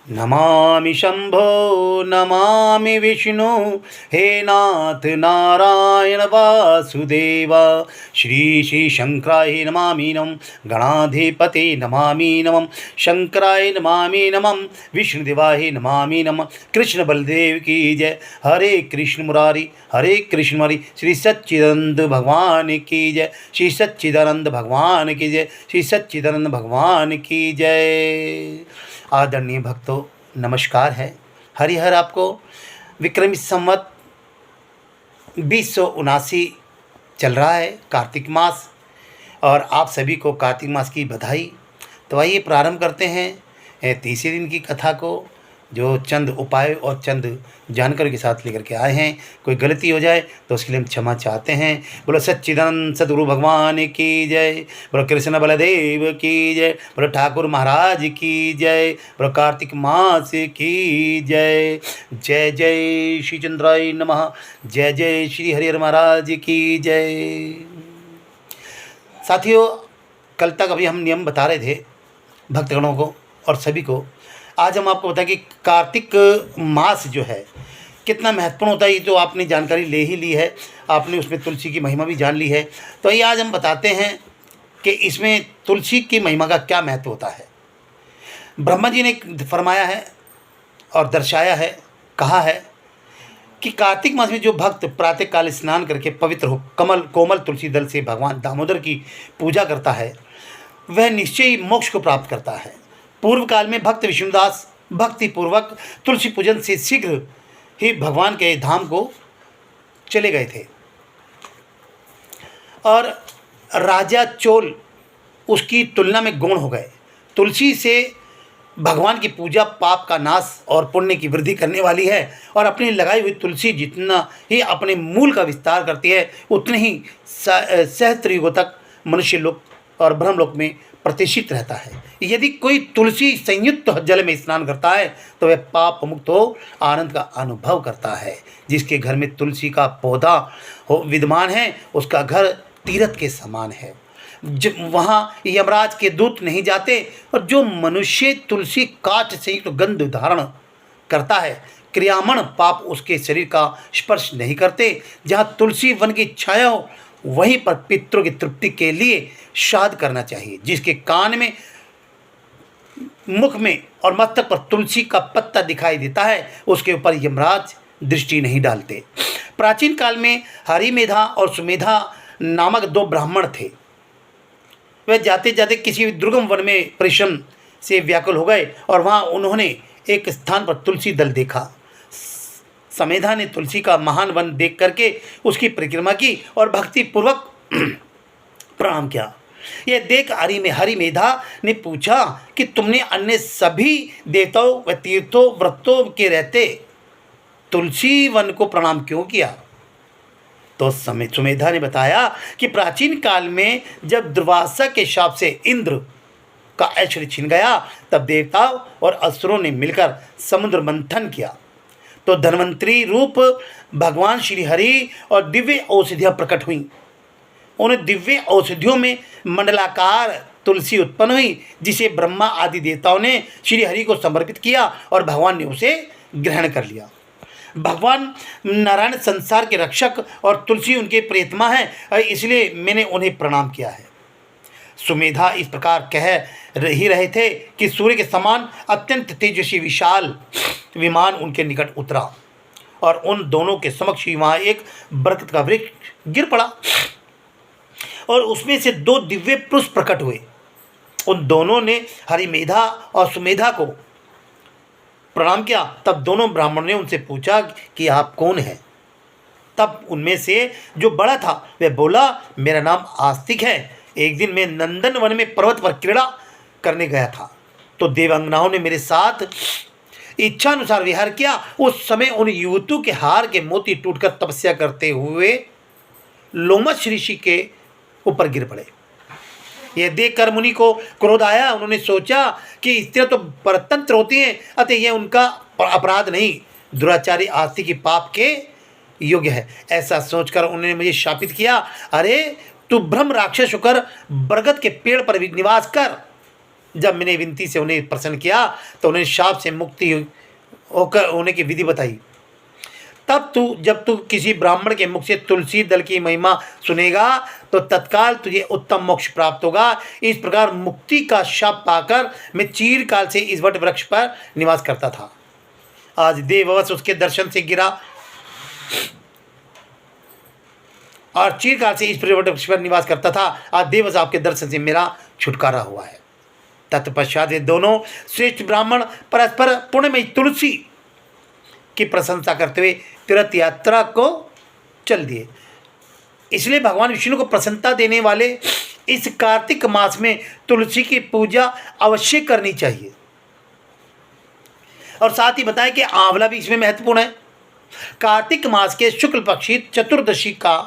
नमामि शंभो नमामि विष्णु हे नाथ नारायण वासुदेव श्री शंकराय नमामि नमः गणाधिपते नमामि नमः शंकराय नमामि नमः विष्णुदेवाय नमामि नमः कृष्ण बलदेव की जय। हरे कृष्ण मुरारी हरे कृष्ण मुरारी। श्री सच्चिदानंद भगवान की जय। श्री सच्चिदानंद भगवान की जय। श्री सच्चिदानंद भगवान की जय। आदरणीय भक्तों, नमस्कार है। हरिहर आपको विक्रमी संवत 2079 चल रहा है, कार्तिक मास, और आप सभी को कार्तिक मास की बधाई। तो आइए प्रारंभ करते हैं तीसरे दिन की कथा को, जो चंद उपाय और चंद जानकारी के साथ लेकर के आए हैं। कोई गलती हो जाए तो उसके लिए हम क्षमा चाहते हैं। बोलो सच्चिदानंद सद्गुरु भगवान की जय। बोलो कृष्ण बलदेव की जय। बोलो ठाकुर महाराज की जय। बोलो कार्तिक मास की जय। जय जय श्री चंद्राय नमः। जय जय श्री हरिहर महाराज की जय। साथियों, कल तक अभी हम नियम बता रहे थे भक्तगणों को और सभी को। आज हम आपको बताएं कि कार्तिक मास जो है कितना महत्वपूर्ण होता है। ये तो आपने जानकारी ले ही ली है, आपने उसमें तुलसी की महिमा भी जान ली है। तो ये आज हम बताते हैं कि इसमें तुलसी की महिमा का क्या महत्व होता है। ब्रह्मा जी ने फरमाया है और दर्शाया है, कहा है कि कार्तिक मास में जो भक्त प्रातःकाल स्नान करके पवित्र हो कोमल तुलसी दल से भगवान दामोदर की पूजा करता है, वह निश्चय ही मोक्ष को प्राप्त करता है। पूर्व काल में भक्त विष्णुदास भक्ति पूर्वक तुलसी पूजन से शीघ्र ही भगवान के धाम को चले गए थे, और राजा चोल उसकी तुलना में गौण हो गए। तुलसी से भगवान की पूजा पाप का नाश और पुण्य की वृद्धि करने वाली है, और अपनी लगाई हुई तुलसी जितना ही अपने मूल का विस्तार करती है, उतने ही सहस्त्र युगों तक मनुष्य लोक और ब्रह्मलोक में प्रतिष्ठित रहता है। यदि कोई तुलसी संयुक्त जल में स्नान करता है तो वह पाप मुक्त हो आनंद का अनुभव करता है। जिसके घर में तुलसी का पौधा हो विद्यमान है, उसका घर तीर्थ के समान है। जब वहाँ यमराज के दूत नहीं जाते, और जो मनुष्य तुलसी काठ से तो गंध धारण करता है, क्रियामण पाप उसके शरीर का स्पर्श नहीं करते। जहाँ तुलसी वन की छाया हो, वहीं पर पितरों की तृप्ति के लिए श्राद्ध करना चाहिए। जिसके कान में, मुख में और मस्तक पर तुलसी का पत्ता दिखाई देता है, उसके ऊपर यमराज दृष्टि नहीं डालते। प्राचीन काल में हरिमेधा और सुमेधा नामक दो ब्राह्मण थे। वे जाते जाते किसी दुर्गम वन में परिश्रम से व्याकुल हो गए, और वहाँ उन्होंने एक स्थान पर तुलसी दल देखा। समेधा ने तुलसी का महान वन देख करके उसकी परिक्रमा की और भक्ति पूर्वक प्रणाम किया। यह देख हरिमेधा ने पूछा कि तुमने अन्य सभी देवताओं व तीर्थों व्रतों के रहते तुलसी वन को प्रणाम क्यों किया? तो सुमेधा ने बताया कि प्राचीन काल में जब दुर्वासा के शाप से इंद्र का ऐश्वर्य छिन गया, तब देवताओं और असुरों ने मिलकर समुद्र मंथन किया, तो धन्वंतरी रूप भगवान श्री हरि और दिव्य औषधियाँ प्रकट हुईं। उन दिव्य औषधियों में मंडलाकार तुलसी उत्पन्न हुई, जिसे ब्रह्मा आदि देवताओं ने श्री हरि को समर्पित किया और भगवान ने उसे ग्रहण कर लिया। भगवान नारायण संसार के रक्षक और तुलसी उनके प्रियतमा है, इसलिए मैंने उन्हें प्रणाम किया है। सुमेधा इस प्रकार कह ही रहे थे कि सूर्य के समान अत्यंत तेजस्वी विशाल विमान उनके निकट उतरा, और उन दोनों के समक्ष ही वहाँ एक बरगद का वृक्ष गिर पड़ा, और उसमें से दो दिव्य पुरुष प्रकट हुए। उन दोनों ने हरिमेधा और सुमेधा को प्रणाम किया। तब दोनों ब्राह्मणों ने उनसे पूछा कि आप कौन हैं? तब उनमें से जो बड़ा था वह बोला, मेरा नाम आस्तिक है। एक दिन मैं नंदन वन में पर्वत पर क्रीड़ा करने गया था, तो देवांगनाओं ने मेरे साथ इच्छा अनुसार विहार किया। उस समय उन युवतियों के हार के मोती टूटकर तपस्या करते हुए लोमश ऋषि के ऊपर गिर पड़े। यह देखकर मुनि को क्रोध आया। उन्होंने सोचा कि स्त्रियां तो परतंत्र होती हैं, अतः यह उनका अपराध नहीं, दुराचारी आस्तिक की पाप के योग्य है। ऐसा सोचकर उन्होंने मुझे शापित किया, अरे तू ब्रह्म राक्षस होकर बरगद के पेड़ पर निवास कर। जब मैंने विनती से उन्हें प्रसन्न किया तो उन्हें शाप से मुक्ति होकर होने की विधि बताई। तब जब तू किसी ब्राह्मण के मुख से तुलसी दल की महिमा सुनेगा तो तत्काल तुझे उत्तम मोक्ष प्राप्त होगा। इस प्रकार मुक्ति का शाप पाकर मैं चिरकाल से इस वट वृक्ष पर निवास करता था। आज देववश उसके दर्शन से गिरा और चिरकाल से इस वट वृक्ष पर निवास करता था। आज देववश आपके दर्शन से मेरा छुटकारा हुआ है। तत्पश्चात ये दोनों श्रेष्ठ ब्राह्मण परस्पर पुण्यमयी तुलसी की प्रशंसा करते हुए तीर्थ यात्रा को चल दिए। इसलिए भगवान विष्णु को प्रसन्नता देने वाले इस कार्तिक मास में तुलसी की पूजा अवश्य करनी चाहिए। और साथ ही बताया कि आंवला भी इसमें महत्वपूर्ण है। कार्तिक मास के शुक्ल पक्षी चतुर्दशी का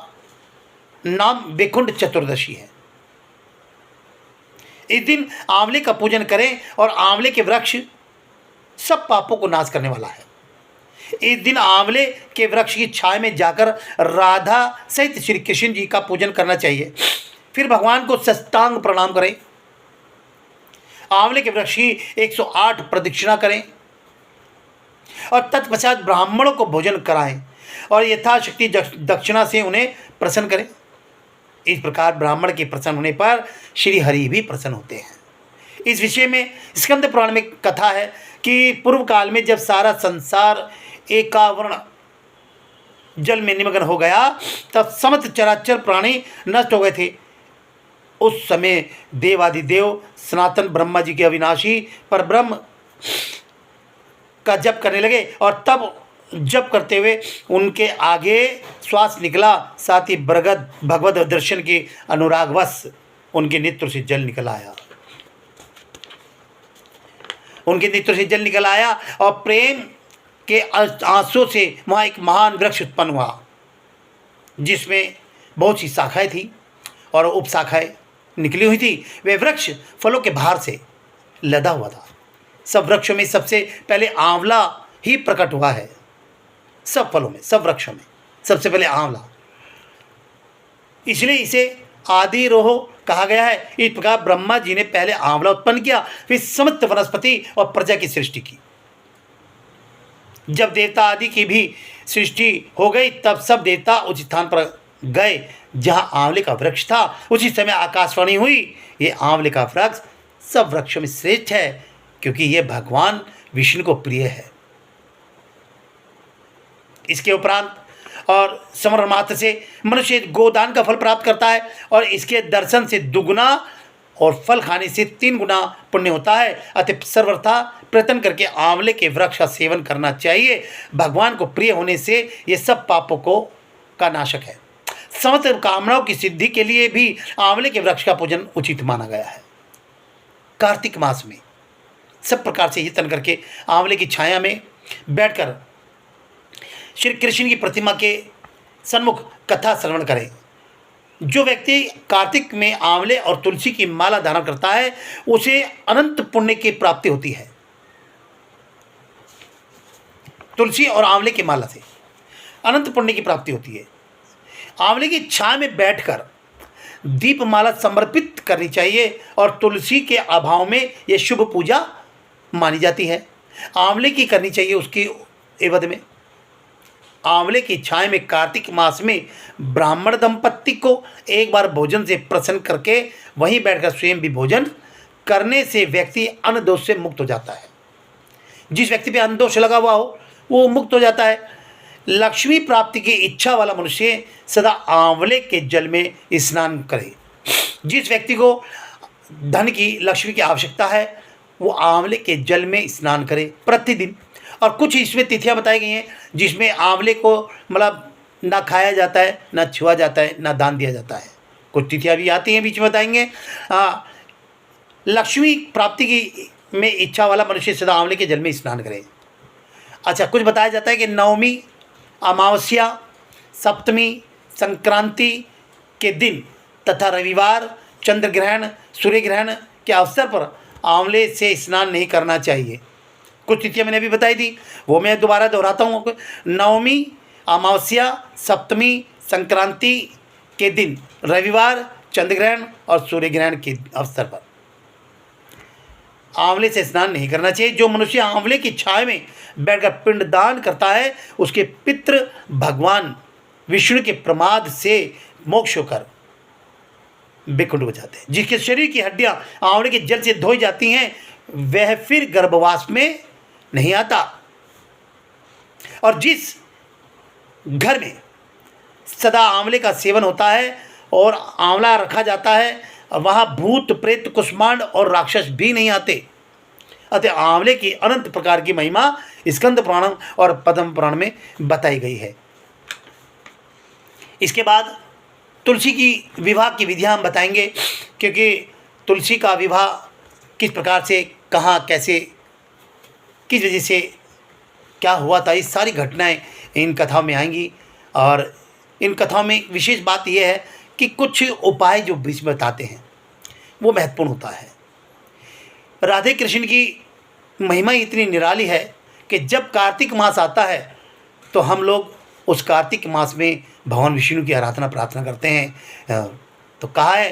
नाम वैकुंठ चतुर्दशी है। इस दिन आंवले का पूजन करें और आंवले के वृक्ष सब पापों को नाश करने वाला है। इस दिन आंवले के वृक्ष की छाया में जाकर राधा सहित श्री कृष्ण जी का पूजन करना चाहिए। फिर भगवान को साष्टांग प्रणाम करें। आंवले के वृक्ष की 108 प्रदक्षिणा करें और तत्पश्चात ब्राह्मणों को भोजन कराएं और यथाशक्ति दक्षिणा से उन्हें प्रसन्न करें। इस प्रकार ब्राह्मण के प्रसन्न होने पर श्री हरि भी प्रसन्न होते हैं। इस विषय में स्कंद पुराण में कथा है कि पूर्व काल में जब सारा संसार एकावर्ण जल में निमग्न हो गया तब समस्त चराचर प्राणी नष्ट हो गए थे। उस समय देवादिदेव सनातन ब्रह्मा जी के अविनाशी पर ब्रह्म का जप करने लगे और तब जप करते हुए उनके आगे श्वास निकला। साथ ही बरगद भगवत दर्शन के अनुरागवश उनके नेत्र से जल निकल आया। उनके नेत्र से जल निकल आया और प्रेम के आंसू से वहाँ एक महान वृक्ष उत्पन्न हुआ जिसमें बहुत सी शाखाएँ थी और उपशाखाएँ निकली हुई थी। वे वृक्ष फलों के भार से लदा हुआ था। सब वृक्षों में सबसे पहले आंवला ही प्रकट हुआ है। सब फलों में, सब वृक्षों में सबसे पहले आंवला, इसलिए इसे आदिरोह कहा गया है। इस प्रकार ब्रह्मा जी ने पहले आंवला उत्पन्न किया, फिर समस्त वनस्पति और प्रजा की सृष्टि की। जब देवता आदि की भी सृष्टि हो गई तब सब देवता उस स्थान पर गए जहां आंवले का वृक्ष था। उसी समय आकाशवाणी हुई, ये आंवले का वृक्ष सब वृक्षों में श्रेष्ठ है क्योंकि ये भगवान विष्णु को प्रिय है। इसके उपरांत और समरण मात्र से मनुष्य गोदान का फल प्राप्त करता है और इसके दर्शन से दुगुना और फल खाने से 3 गुना पुण्य होता है। अतः सर्वथा प्रयत्न करके आंवले के वृक्ष का सेवन करना चाहिए। भगवान को प्रिय होने से ये सब पापों का नाशक है। समस्त कामनाओं की सिद्धि के लिए भी आंवले के वृक्ष का पूजन उचित माना गया है। कार्तिक मास में सब प्रकार से यत्न करके आंवले की छाया में बैठकर श्री कृष्ण की प्रतिमा के सन्मुख कथा श्रवण करें। जो व्यक्ति कार्तिक में आंवले और तुलसी की माला धारण करता है उसे अनंत पुण्य की प्राप्ति होती है। तुलसी और आंवले की माला से अनंत पुण्य की प्राप्ति होती है। आंवले की छाया में बैठकर दीपमाला समर्पित करनी चाहिए और तुलसी के अभाव में यह शुभ पूजा मानी जाती है। आंवले की करनी चाहिए उसकी एवज में। आंवले की छाया में कार्तिक मास में ब्राह्मण दंपत्ति को एक बार भोजन से प्रसन्न करके वहीं बैठकर स्वयं भी भोजन करने से व्यक्ति अन्न दोष से मुक्त हो जाता है। जिस व्यक्ति पे अन्न दोष लगा हुआ हो वो मुक्त हो जाता है। लक्ष्मी प्राप्ति की इच्छा वाला मनुष्य सदा आंवले के जल में स्नान करे। जिस व्यक्ति को धन की, लक्ष्मी की आवश्यकता है वो आंवले के जल में स्नान करे प्रतिदिन। और कुछ इसमें तिथियां बताई गई हैं जिसमें आंवले को मतलब ना खाया जाता है, ना छुआ जाता है, ना दान दिया जाता है। कुछ तिथियां भी आती हैं बीच में बताएंगे। लक्ष्मी प्राप्ति की में इच्छा वाला मनुष्य सदा आंवले के जल में स्नान करे। अच्छा, कुछ बताया जाता है कि नवमी, अमावस्या, सप्तमी, संक्रांति के दिन तथा रविवार, चंद्र ग्रहण, सूर्य ग्रहण के अवसर पर आंवले से स्नान नहीं करना चाहिए। कुछ तिथियाँ मैंने अभी बताई थी, वो मैं दोबारा दोहराता हूँ। नवमी, अमावस्या, सप्तमी, संक्रांति के दिन, रविवार, चंद्र ग्रहण और सूर्य ग्रहण के अवसर पर आंवले से स्नान नहीं करना चाहिए। जो मनुष्य आंवले की छाया में बैठकर पिंडदान करता है उसके पितृ भगवान विष्णु के प्रमाद से मोक्ष होकर बेकुंठ हो जाते हैं। जिसके शरीर की हड्डियां आंवले के जल से धोई जाती हैं वह फिर गर्भवास में नहीं आता। और जिस घर में सदा आंवले का सेवन होता है और आंवला रखा जाता है वहाँ भूत प्रेत कुष्मांड और राक्षस भी नहीं आते। अतः आंवले की अनंत प्रकार की महिमा स्कंद पुराण और पद्म पुराण में बताई गई है। इसके बाद तुलसी की विवाह की विधियाँ हम बताएंगे, क्योंकि तुलसी का विवाह किस प्रकार से, कहाँ, कैसे, किस वजह से, क्या हुआ था, ये सारी घटनाएं इन कथाओं में आएंगी। और इन कथाओं में विशेष बात यह है कि कुछ उपाय जो बीच में बताते हैं वो महत्वपूर्ण होता है। राधे कृष्ण की महिमा इतनी निराली है कि जब कार्तिक मास आता है तो हम लोग उस कार्तिक मास में भगवान विष्णु की आराधना प्रार्थना करते हैं। तो कहा है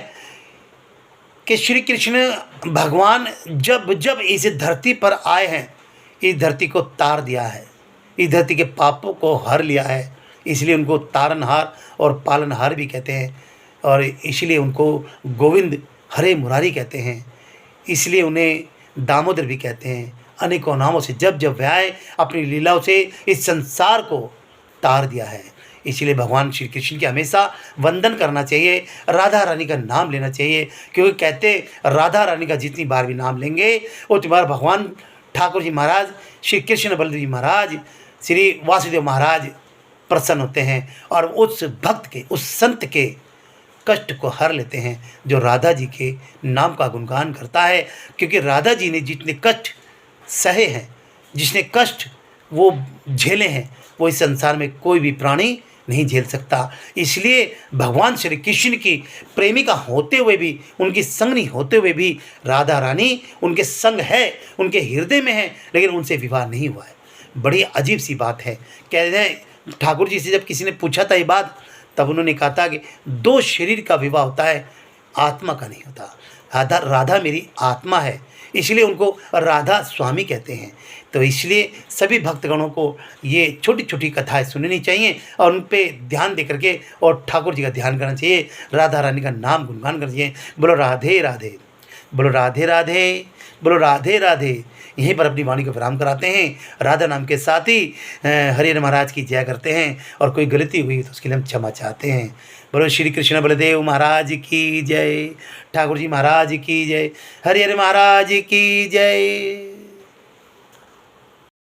कि श्री कृष्ण भगवान जब जब इस धरती पर आए हैं इस धरती को तार दिया है, इस धरती के पापों को हर लिया है, इसलिए उनको तारनहार और पालनहार भी कहते हैं। और इसलिए उनको गोविंद हरे मुरारी कहते हैं, इसलिए उन्हें दामोदर भी कहते हैं। अनेकों नामों से जब जब वे आए अपनी लीलाओं से इस संसार को तार दिया है। इसलिए भगवान श्री कृष्ण की हमेशा वंदन करना चाहिए, राधा रानी का नाम लेना चाहिए, क्योंकि कहते राधा रानी का जितनी बार भी नाम लेंगे उतनी बार भगवान ठाकुर जी महाराज, श्री कृष्ण बलदेव जी महाराज, श्री वासुदेव महाराज प्रसन्न होते हैं और उस भक्त के, उस संत के कष्ट को हर लेते हैं जो राधा जी के नाम का गुणगान करता है। क्योंकि राधा जी ने जितने कष्ट सहे हैं, जिसने कष्ट वो झेले हैं, वो इस संसार में कोई भी प्राणी नहीं झेल सकता। इसलिए भगवान श्री कृष्ण की प्रेमिका होते हुए भी, उनकी संगनी होते हुए भी राधा रानी उनके संग है, उनके हृदय में है, लेकिन उनसे विवाह नहीं हुआ है। बड़ी अजीब सी बात है। कहते हैं ठाकुर जी से जब किसी ने पूछा था ये बात, तब उन्होंने कहा था कि दो शरीर का विवाह होता है, आत्मा का नहीं होता। राधा मेरी आत्मा है, इसलिए उनको राधा स्वामी कहते हैं। तो इसलिए सभी भक्तगणों को ये छोटी छोटी कथाएं सुननी चाहिए और उन पे ध्यान दे करके और ठाकुर जी का ध्यान करना चाहिए, राधा रानी का नाम गुणगान करना चाहिए। बोलो राधे राधे, बोलो राधे राधे, बोलो राधे राधे। यहीं पर अपनी वाणी को विराम कराते हैं। राधा नाम के साथ ही हरिहर महाराज की जय करते हैं और कोई गलती हुई तो उसके लिए हम क्षमा चाहते हैं। बोलो श्री कृष्ण बलदेव महाराज की जय, ठाकुर जी महाराज की जय, हरिहर महाराज की जय।